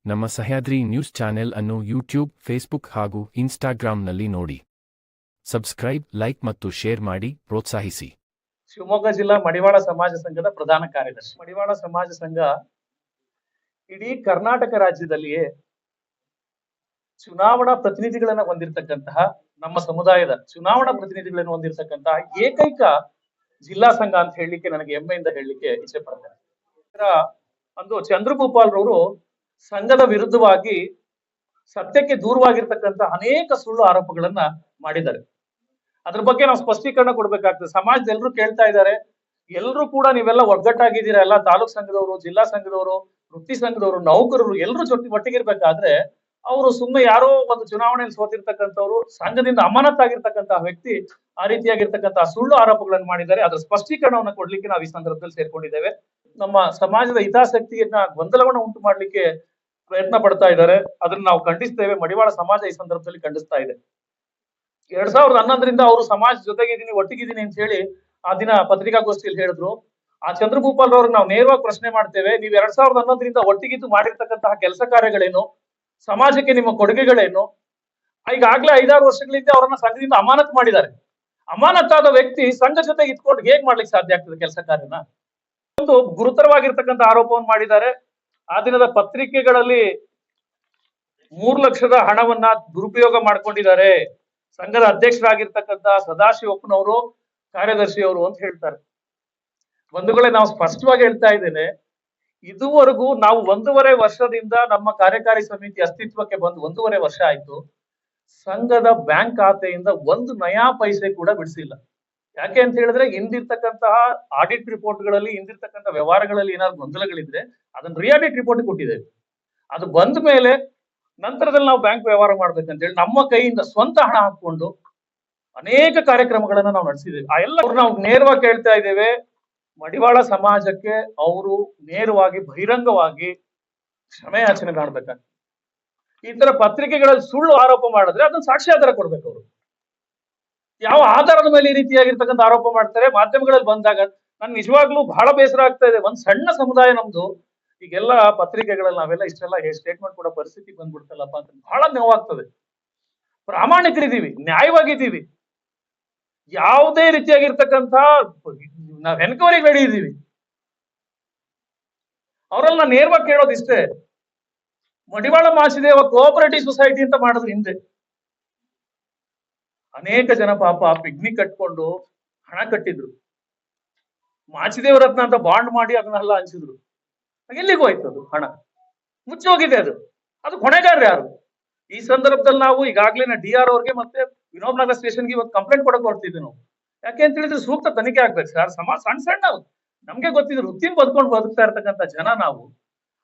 ನಮ್ಮ Sahyadri news channel ಅನ್ನು YouTube, Facebook ಹಾಗೂ ಇನ್ಸ್ಟಾಗ್ರಾಂನಲ್ಲಿ ನೋಡಿ. ಸಬ್ಸ್ಕ್ರೈಬ್, ಲೈಕ್ ಮತ್ತು ಶೇರ್ ಮಾಡಿ ಪ್ರೋತ್ಸಾಹಿಸಿ. ಶಿವಮೊಗ್ಗ ಜಿಲ್ಲಾ ಮಡಿವಾಳ ಸಮಾಜ ಸಂಘದ ಪ್ರಧಾನ ಕಾರ್ಯದರ್ಶಿ. ಮಡಿವಾಳ ಸಮಾಜ ಸಂಘ ಇಡೀ ಕರ್ನಾಟಕ ರಾಜ್ಯದಲ್ಲಿಯೇ ಚುನಾವಣಾ ಪ್ರತಿನಿಧಿಗಳನ್ನ ಹೊಂದಿರತಕ್ಕಂತಹ, ನಮ್ಮ ಸಮುದಾಯದ ಚುನಾವಣಾ ಪ್ರತಿನಿಧಿಗಳನ್ನು ಹೊಂದಿರತಕ್ಕಂತಹ ಏಕೈಕ ಜಿಲ್ಲಾ ಸಂಘ ಅಂತ ಹೇಳಲಿಕ್ಕೆ ನನಗೆ ಹೆಮ್ಮೆಯಿಂದ ಹೇಳಲಿಕ್ಕೆ ಇಚ್ಛೆ ಪಡ್ತೇನೆ. ಅಂದು ಚಂದ್ರಭೂಪಾಲ್ ರವರು ಸಂಘದ ವಿರುದ್ಧವಾಗಿ ಸತ್ಯಕ್ಕೆ ದೂರವಾಗಿರ್ತಕ್ಕಂಥ ಅನೇಕ ಸುಳ್ಳು ಆರೋಪಗಳನ್ನ ಮಾಡಿದ್ದಾರೆ. ಅದ್ರ ಬಗ್ಗೆ ನಾವು ಸ್ಪಷ್ಟೀಕರಣ ಕೊಡ್ಬೇಕಾಗ್ತದೆ. ಸಮಾಜದ ಎಲ್ಲರೂ ಕೇಳ್ತಾ ಇದ್ದಾರೆ, ಎಲ್ಲರೂ ಕೂಡ ನೀವೆಲ್ಲ ಒಗ್ಗಟ್ಟಾಗಿದ್ದೀರಾ, ಎಲ್ಲ ತಾಲೂಕ್ ಸಂಘದವರು, ಜಿಲ್ಲಾ ಸಂಘದವರು, ವೃತ್ತಿ ಸಂಘದವರು, ನೌಕರರು ಎಲ್ಲರೂ ಒಟ್ಟಿಗಿರ್ಬೇಕಾದ್ರೆ ಅವರು ಸುಮ್ಮನೆ ಯಾರೋ ಒಂದು ಚುನಾವಣೆಯಲ್ಲಿ ಸೋತಿರ್ತಕ್ಕಂಥವ್ರು, ಸಂಘದಿಂದ ಅಮಾನತಾಗಿರ್ತಕ್ಕಂತಹ ವ್ಯಕ್ತಿ ಆ ರೀತಿಯಾಗಿರ್ತಕ್ಕಂತಹ ಸುಳ್ಳು ಆರೋಪಗಳನ್ನು ಮಾಡಿದ್ದಾರೆ. ಅದರ ಸ್ಪಷ್ಟೀಕರಣವನ್ನು ಕೊಡ್ಲಿಕ್ಕೆ ನಾವು ಈ ಸಂದರ್ಭದಲ್ಲಿ ಸೇರ್ಕೊಂಡಿದ್ದೇವೆ. ನಮ್ಮ ಸಮಾಜದ ಹಿತಾಸಕ್ತಿಯನ್ನ ಗೊಂದಲವನ್ನು ಉಂಟು ಮಾಡ್ಲಿಕ್ಕೆ ಪ್ರಯತ್ನ ಪಡ್ತಾ ಇದ್ದಾರೆ. ಅದನ್ನ ನಾವು ಖಂಡಿಸ್ತೇವೆ. ಮಡಿವಾಳ ಸಮಾಜ ಈ ಸಂದರ್ಭದಲ್ಲಿ ಖಂಡಿಸ್ತಾ ಇದೆ. 2011ರಿಂದ ಅವರು ಸಮಾಜ ಜೊತೆಗಿದ್ದೀನಿ, ಒಟ್ಟಿಗಿದ್ದೀನಿ ಅಂತ ಹೇಳಿ ಆ ದಿನ ಪತ್ರಿಕಾಗೋಷ್ಠಿಯಲ್ಲಿ ಹೇಳಿದ್ರು. ಆ ಚಂದ್ರಭೂಪಾಲ್ ಅವ್ರಿಗೆ ನಾವು ನೇರವಾಗಿ ಪ್ರಶ್ನೆ ಮಾಡ್ತೇವೆ, ನೀವು 2011ರಿಂದ ಒಟ್ಟಿಗಿದ್ದು ಮಾಡಿರ್ತಕ್ಕಂತಹ ಕೆಲಸ ಕಾರ್ಯಗಳೇನು, ಸಮಾಜಕ್ಕೆ ನಿಮ್ಮ ಕೊಡುಗೆಗಳೇನು? ಈಗಾಗ್ಲೇ 5-6 ವರ್ಷಗಳಿಂದ ಅವರನ್ನ ಸಂಘದಿಂದ ಅಮಾನತ್ ಮಾಡಿದ್ದಾರೆ. ಅಮಾನತಾದ ವ್ಯಕ್ತಿ ಸಂಘ ಜೊತೆಗೆ ಇಟ್ಕೊಂಡು ಹೇಗ್ ಮಾಡ್ಲಿಕ್ಕೆ ಸಾಧ್ಯ ಆಗ್ತದೆ ಕೆಲಸ ಕಾರ್ಯನ? ಒಂದು ಗುರುತರವಾಗಿರ್ತಕ್ಕಂಥ ಆರೋಪವನ್ನು ಮಾಡಿದ್ದಾರೆ. ಆ ದಿನದ ಪತ್ರಿಕೆಗಳಲ್ಲಿ 3 ಲಕ್ಷದ ಹಣವನ್ನ ದುರುಪಯೋಗ ಮಾಡ್ಕೊಂಡಿದ್ದಾರೆ ಸಂಘದ ಅಧ್ಯಕ್ಷರಾಗಿರ್ತಕ್ಕಂಥ ಸದಾಶಿವಪ್ಪನವರು, ಕಾರ್ಯದರ್ಶಿಯವರು ಅಂತ ಹೇಳ್ತಾರೆ. ಬಂಧುಗಳೇ, ನಾವು ಸ್ಪಷ್ಟವಾಗಿ ಹೇಳ್ತಾ ಇದ್ದೇನೆ, ಇದುವರೆಗೂ ನಾವು 1.5 ವರ್ಷದಿಂದ ನಮ್ಮ ಕಾರ್ಯಕಾರಿ ಸಮಿತಿ ಅಸ್ತಿತ್ವಕ್ಕೆ ಬಂದು 1.5 ವರ್ಷ ಆಯ್ತು. ಸಂಘದ ಬ್ಯಾಂಕ್ ಖಾತೆಯಿಂದ 1 ನಯಾ ಪೈಸೆ ಕೂಡ ಬಿಡಿಸಿಲ್ಲ. ಯಾಕೆ ಅಂತ ಹೇಳಿದ್ರೆ, ಹಿಂದಿರ್ತಕ್ಕಂತಹ ಆಡಿಟ್ ರಿಪೋರ್ಟ್ಗಳಲ್ಲಿ, ಹಿಂದಿರ್ತಕ್ಕಂಥ ವ್ಯವಹಾರಗಳಲ್ಲಿ ಏನಾದ್ರು ಗೊಂದಲಗಳಿದ್ರೆ ಅದನ್ನ ರಿಆಡಿಟ್ ರಿಪೋರ್ಟ್ ಕೊಟ್ಟಿದ್ದೇವೆ. ಅದು ಬಂದ ಮೇಲೆ ನಂತರದಲ್ಲಿ ನಾವು ಬ್ಯಾಂಕ್ ವ್ಯವಹಾರ ಮಾಡ್ಬೇಕಂತ ಹೇಳಿ ನಮ್ಮ ಕೈಯಿಂದ ಸ್ವಂತ ಹಣ ಹಾಕೊಂಡು ಅನೇಕ ಕಾರ್ಯಕ್ರಮಗಳನ್ನ ನಾವು ನಡೆಸಿದ್ದೇವೆ. ಆ ಎಲ್ಲ ನಾವು ನೇರವಾಗಿ ಕೇಳ್ತಾ ಇದ್ದೇವೆ, ಮಡಿವಾಳ ಸಮಾಜಕ್ಕೆ ಅವರು ನೇರವಾಗಿ ಬಹಿರಂಗವಾಗಿ ಕ್ಷಮೆ ಯಾಚನೆ ಮಾಡ್ಬೇಕಾಗ್ತದೆ. ಈ ತರ ಪತ್ರಿಕೆಗಳಲ್ಲಿ ಸುಳ್ಳು ಆರೋಪ ಮಾಡಿದ್ರೆ ಅದನ್ನ ಸಾಕ್ಷ್ಯಾಧಾರ ಕೊಡ್ಬೇಕು. ಅವರು ಯಾವ ಆಧಾರದ ಮೇಲೆ ಈ ರೀತಿಯಾಗಿರ್ತಕ್ಕಂಥ ಆರೋಪ ಮಾಡ್ತಾರೆ ಮಾಧ್ಯಮಗಳಲ್ಲಿ ಬಂದಾಗ ನನ್ಗೆ ನಿಜವಾಗ್ಲೂ ಬಹಳ ಬೇಸರ ಆಗ್ತಾ ಇದೆ. ಒಂದ್ ಸಣ್ಣ ಸಮುದಾಯ ನಮ್ದು, ಈಗೆಲ್ಲ ಪತ್ರಿಕೆಗಳಲ್ಲಿ ನಾವೆಲ್ಲ ಇಷ್ಟೆಲ್ಲ ಸ್ಟೇಟ್ಮೆಂಟ್ ಕೊಡೋ ಪರಿಸ್ಥಿತಿ ಬಂದ್ಬಿಡ್ತಲ್ಲಪ್ಪ ಅಂತ ಬಹಳ ನೋವಾಗ್ತದೆ. ಪ್ರಾಮಾಣಿಕರಿದ್ದೀವಿ, ನ್ಯಾಯವಾಗಿದ್ದೀವಿ, ಯಾವುದೇ ರೀತಿಯಾಗಿರ್ತಕ್ಕಂಥ ನಾವ್ ಎನ್ಕ್ವೈರಿಗೆ ರೆಡಿ ಇದ್ದೀವಿ. ಅವರೆಲ್ಲ ನೇರವಾಗಿ ಕೇಳೋದಿಷ್ಟೇ, ಮಡಿವಾಳ ಮಾಚಿದೇವ ಕೋಆಪರೇಟಿವ್ ಸೊಸೈಟಿ ಅಂತ ಮಾಡಿದ್ರು ಹಿಂದೆ. ಅನೇಕ ಜನ ಪಾಪ ಪಿಗ್ನಿ ಕಟ್ಕೊಂಡು ಹಣ ಕಟ್ಟಿದ್ರು. ಮಾಚಿದೇವ ರತ್ನ ಅಂತ ಬಾಂಡ್ ಮಾಡಿ ಅದನ್ನೆಲ್ಲ ಹಂಚಿದ್ರು. ಎಲ್ಲಿಗೂ ಹೋಯ್ತು ಅದು ಹಣ? ಮುಚ್ಚಿ ಹೋಗಿದೆ ಅದು. ಅದು ಹೊಣೆಗಾರ ಯಾರು? ಈ ಸಂದರ್ಭದಲ್ಲಿ ನಾವು ಈಗಾಗ್ಲೇ DRO ಅವ್ರಿಗೆ ಮತ್ತೆ ವಿನೋಬ್ ನಗರ ಸ್ಟೇಷನ್ಗೆ ಇವತ್ತು ಕಂಪ್ಲೇಂಟ್ ಕೊಡಕ್ ಹೊರಟಿದ್ವಿ ನಾವು. ಯಾಕೆ ಅಂತ ಹೇಳಿದ್ರೆ ಸೂಕ್ತ ತನಿಖೆ ಆಗ್ಬೇಕು ಸರ್. ಸಣ್ಣ ನಮ್ಗೆ ಗೊತ್ತಿದ್ರು ವೃತ್ತಿನ ಬದುಕೊಂಡು ಬದುಕ್ತಾ ಇರ್ತಕ್ಕಂಥ ಜನ ನಾವು.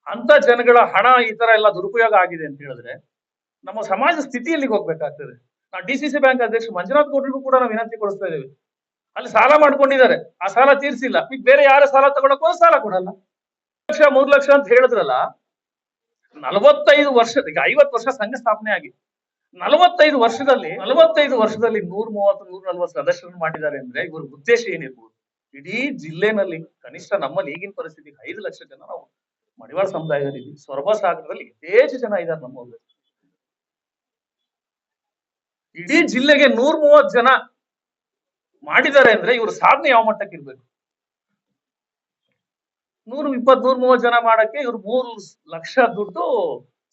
ಅಂತ ಜನಗಳ ಹಣ ಈ ತರ ಎಲ್ಲ ದುರುಪಯೋಗ ಆಗಿದೆ ಅಂತ ಹೇಳಿದ್ರೆ ನಮ್ಮ ಸಮಾಜ ಸ್ಥಿತಿ ಎಲ್ಲಿಗೆ ಹೋಗ್ಬೇಕಾಗ್ತದೆ? ನಾವು DCC ಬ್ಯಾಂಕ್ ಅಧ್ಯಕ್ಷ ಮಂಜುನಾಥ್ ಗೌಡ್ರಿಗೂ ಕೂಡ ನಾವು ವಿನಂತಿ ಕೊಡಿಸ್ತಾ ಇದ್ದೇವೆ. ಅಲ್ಲಿ ಸಾಲ ಮಾಡ್ಕೊಂಡಿದ್ದಾರೆ, ಆ ಸಾಲ ತೀರ್ಸಿಲ್ಲ. ಈಗ ಬೇರೆ ಯಾರ ಸಾಲ ತಗೊಳಕ್ ಹೋದ್ರೆ ಸಾಲ ಕೊಡಲ್ಲ. 2 ಲಕ್ಷ 3 ಲಕ್ಷ ಅಂತ ಹೇಳಿದ್ರಲ್ಲ, 45 ವರ್ಷ, ಈಗ 50 ವರ್ಷ ಸಂಘ ಸ್ಥಾಪನೆ ಆಗಿ 45 ವರ್ಷದಲ್ಲಿ 130-140 ಸದಸ್ಯರನ್ನು ಮಾಡಿದ್ದಾರೆ ಅಂದ್ರೆ ಇವ್ರ ಉದ್ದೇಶ ಏನಿರ್ಬೋದು? ಇಡೀ ಜಿಲ್ಲೆನಲ್ಲಿ ಕನಿಷ್ಠ ನಮ್ಮಲ್ಲಿ ಈಗಿನ ಪರಿಸ್ಥಿತಿಗೆ 5 ಲಕ್ಷ ಜನ ನಾವು ಮಡಿವಾಳ ಸಮುದಾಯದಲ್ಲಿ, ಸೊರಬ ಸಾಗರದಲ್ಲಿ ಯಥೇಚ್ಛ ಜನ ಇದ್ದಾರೆ ನಮ್ಮ. ಇಡೀ ಜಿಲ್ಲೆಗೆ 130 ಜನ ಮಾಡಿದ್ದಾರೆ ಅಂದ್ರೆ ಇವ್ರ ಸಾಧನೆ ಯಾವ ಮಟ್ಟಕ್ಕೆ ಇರ್ಬೇಕು? 120-130 ಜನ ಮಾಡಕ್ಕೆ ಇವ್ರು 3 ಲಕ್ಷ ದುಡ್ಡು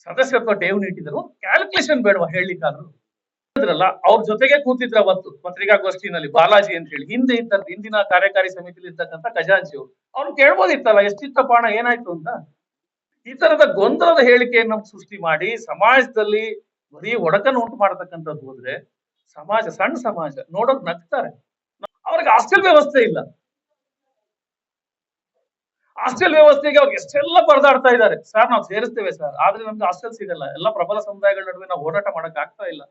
ಸದಸ್ಯತ್ವ ಠೇವಣಿ ಇಟ್ಟಿದ್ರು. ಕ್ಯಾಲ್ಕುಲೇಷನ್ ಬೇಡವಾ ಹೇಳಲಿಕ್ಕಾದ್ರು? ಅವ್ರ ಜೊತೆಗೆ ಕೂತಿದ್ರ ಅವತ್ತು ಪತ್ರಿಕಾಗೋಷ್ಠಿನಲ್ಲಿ ಬಾಲಾಜಿ ಅಂತ ಹೇಳಿ ಹಿಂದಿನ ಕಾರ್ಯಕಾರಿ ಸಮಿತಿಲಿ ಇರ್ತಕ್ಕಂಥ ಖಜಾಂಚಿ ಅವರು. ಅವ್ರು ಕೇಳ್ಬೋದಿತ್ತಲ್ಲ, ಎಷ್ಟಿತ್ತಪ್ಪ ಹಣ, ಏನಾಯ್ತು ಅಂತ. ಈ ತರದ ಗೊಂದಲದ ಹೇಳಿಕೆಯನ್ನು ಸೃಷ್ಟಿ ಮಾಡಿ ಸಮಾಜದಲ್ಲಿ ಬರೀ ಒಡಕನ್ನು ಉಂಟು ಮಾಡತಕ್ಕಂಥದ್ದು ಹೋದ್ರೆ ಸಮಾಜ, ಸಣ್ಣ ಸಮಾಜ ನೋಡೋಕ್ ನಗ್ತಾರೆ. ಅವ್ರಿಗೆ ಹಾಸ್ಟೆಲ್ ವ್ಯವಸ್ಥೆ ಇಲ್ಲ. ಹಾಸ್ಟೆಲ್ ವ್ಯವಸ್ಥೆಗೆ ಅವ್ರಿಗೆ ಎಷ್ಟೆಲ್ಲ ಪರದಾಡ್ತಾ ಇದ್ದಾರೆ. ಸರ್ ನಾವು ಸೇರಿಸ್ತೇವೆ ಸರ್, ಆದ್ರೆ ನಮ್ಗೆ ಹಾಸ್ಟೆಲ್ ಸಿಗಲ್ಲ. ಎಲ್ಲ ಪ್ರಬಲ ಸಮುದಾಯಗಳ ನಡುವೆ ನಾವು ಹೋರಾಟ ಮಾಡಕ್ ಆಗ್ತಾ ಇಲ್ಲ,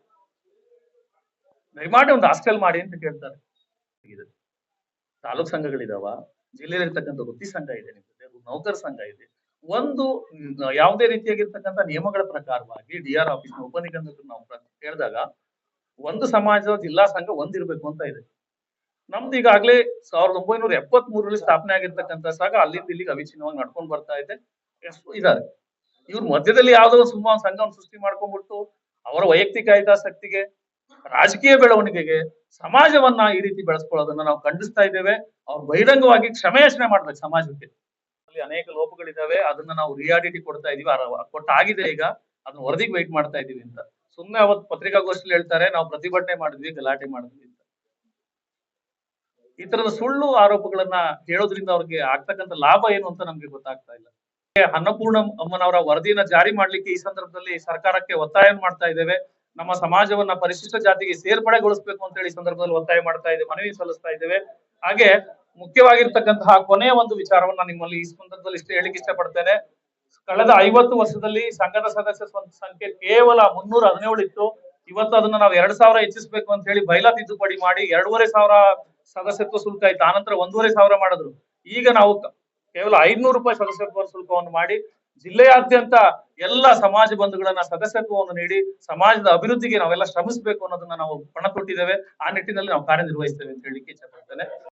ದಯಮಾಡಿ ಒಂದು ಹಾಸ್ಟೆಲ್ ಮಾಡಿ ಅಂತ ಕೇಳ್ತಾರೆ. ತಾಲೂಕ್ ಸಂಘಗಳಿದಾವ, ಜಿಲ್ಲೆಯಲ್ಲಿರ್ತಕ್ಕಂಥ ವೃತ್ತಿ ಸಂಘ ಇದೆ, ನೌಕರ ಸಂಘ ಇದೆ. ಒಂದು ಯಾವುದೇ ರೀತಿಯಾಗಿರ್ತಕ್ಕಂಥ ನಿಯಮಗಳ ಪ್ರಕಾರವಾಗಿ DRO ಆಫೀಸ್ ಉಪನಿಗಂಧಕರು ನಾವು ಕೇಳಿದಾಗ ಒಂದು ಸಮಾಜದ ಜಿಲ್ಲಾ ಸಂಘ ಒಂದಿರ್ಬೇಕು ಅಂತ ಇದೆ. ನಮ್ದು ಈಗಾಗ್ಲೇ 1973ರಲ್ಲಿ ಸ್ಥಾಪನೆ ಆಗಿರ್ತಕ್ಕಂಥ ಸಂಘ ಅಲ್ಲಿಂದ ಇಲ್ಲಿಗೆ ಅವಿಚ್ಛಿನ್ನವಾಗಿ ನಡ್ಕೊಂಡು ಬರ್ತಾ ಇದೆ. ಎಷ್ಟು ಇದ್ದಾರೆ ಇವ್ರ ಮಧ್ಯದಲ್ಲಿ ಯಾವ್ದೋ ಒಂದು ಸುಮ್ಮ ಒಂದ್ ಸಂಘವನ್ನು ಸೃಷ್ಟಿ ಮಾಡ್ಕೊಂಡ್ಬಿಟ್ಟು ಅವರ ವೈಯಕ್ತಿಕ ಹಿತಾಸಕ್ತಿಗೆ, ರಾಜಕೀಯ ಬೆಳವಣಿಗೆಗೆ ಸಮಾಜವನ್ನ ಈ ರೀತಿ ಬೆಳೆಸ್ಕೊಳ್ಳೋದನ್ನ ನಾವು ಖಂಡಿಸ್ತಾ ಇದ್ದೇವೆ. ಅವ್ರು ಬಹಿರಂಗವಾಗಿ ಕ್ಷಮೆಯಾಚನೆ ಮಾಡ್ಬೇಕು ಸಮಾಜಕ್ಕೆ. ಅಲ್ಲಿ ಅನೇಕ ಲೋಪಗಳಿದಾವೆ, ಅದನ್ನ ನಾವು ರಿಯಾಲಿಟಿ ಕೊಡ್ತಾ ಇದೀವಿ, ಕೊಟ್ಟಾಗಿದೆ. ಈಗ ಅದನ್ನ ವರದಿಗೆ ವೆಯ್ಟ್ ಮಾಡ್ತಾ ಇದೀವಿ ಅಂತ ಸುಮ್ನೆ ಅವತ್ತು ಪತ್ರಿಕಾಗೋಷ್ಠಿಯಲ್ಲಿ ಹೇಳ್ತಾರೆ, ನಾವು ಪ್ರತಿಭಟನೆ ಮಾಡಿದ್ವಿ, ಗಲಾಟೆ ಮಾಡಿದ್ವಿ ಅಂತ. ಈ ತರದ ಸುಳ್ಳು ಆರೋಪಗಳನ್ನ ಹೇಳೋದ್ರಿಂದ ಅವ್ರಿಗೆ ಆಗ್ತಕ್ಕಂಥ ಲಾಭ ಏನು ಅಂತ ನಮ್ಗೆ ಗೊತ್ತಾಗ್ತಾ ಇಲ್ಲ. ಅನ್ನಪೂರ್ಣ ಅಮ್ಮನವರ ವರದಿಯನ್ನ ಜಾರಿ ಮಾಡ್ಲಿಕ್ಕೆ ಈ ಸಂದರ್ಭದಲ್ಲಿ ಸರ್ಕಾರಕ್ಕೆ ಒತ್ತಾಯ ಮಾಡ್ತಾ ಇದ್ದೇವೆ. ನಮ್ಮ ಸಮಾಜವನ್ನ ಪರಿಶಿಷ್ಟ ಜಾತಿಗೆ ಸೇರ್ಪಡೆಗೊಳಿಸಬೇಕು ಅಂತ ಹೇಳಿ ಈ ಸಂದರ್ಭದಲ್ಲಿ ಒತ್ತಾಯ ಮಾಡ್ತಾ ಇದ್ದೇವೆ, ಮನವಿ ಸಲ್ಲಿಸ್ತಾ ಇದ್ದೇವೆ. ಹಾಗೆ ಮುಖ್ಯವಾಗಿರ್ತಕ್ಕಂತಹ ಕೊನೆಯ ಒಂದು ವಿಚಾರವನ್ನ ನಿಮ್ಮಲ್ಲಿ ಈ ಸಂದರ್ಭದಲ್ಲಿ ಇಷ್ಟು ಹೇಳಿಕ್ಕೆ ಇಷ್ಟಪಡ್ತೇನೆ. ಕಳೆದ 50 ವರ್ಷದಲ್ಲಿ ಸಂಘದ ಸದಸ್ಯ ಸಂಖ್ಯೆ ಕೇವಲ 317 ಇತ್ತು. ಇವತ್ತು ಅದನ್ನ ನಾವು 2000 ಹೆಚ್ಚಿಸಬೇಕು ಅಂತ ಹೇಳಿ ಬೈಲಾ ತಿದ್ದುಪಡಿ ಮಾಡಿ 2500 ಸದಸ್ಯತ್ವ ಶುಲ್ಕ ಇತ್ತು. ಆನಂತರ 1500 ಮಾಡಿದ್ರು. ಈಗ ನಾವು ಕೇವಲ 500 ರೂಪಾಯಿ ಸದಸ್ಯತ್ವ ಶುಲ್ಕವನ್ನು ಮಾಡಿ ಜಿಲ್ಲೆಯಾದ್ಯಂತ ಎಲ್ಲ ಸಮಾಜ ಬಂಧುಗಳನ್ನ ಸದಸ್ಯತ್ವವನ್ನು ನೀಡಿ ಸಮಾಜದ ಅಭಿವೃದ್ಧಿಗೆ ನಾವೆಲ್ಲ ಶ್ರಮಿಸಬೇಕು ಅನ್ನೋದನ್ನ ನಾವು ಪಣ ತೊಟ್ಟಿದ್ದೇವೆ. ಆ ನಿಟ್ಟಿನಲ್ಲಿ ನಾವು ಕಾರ್ಯನಿರ್ವಹಿಸ್ತೇವೆ ಅಂತ ಹೇಳಿಕ್ಕೆ ಇಷ್ಟಪಡ್ತೇನೆ.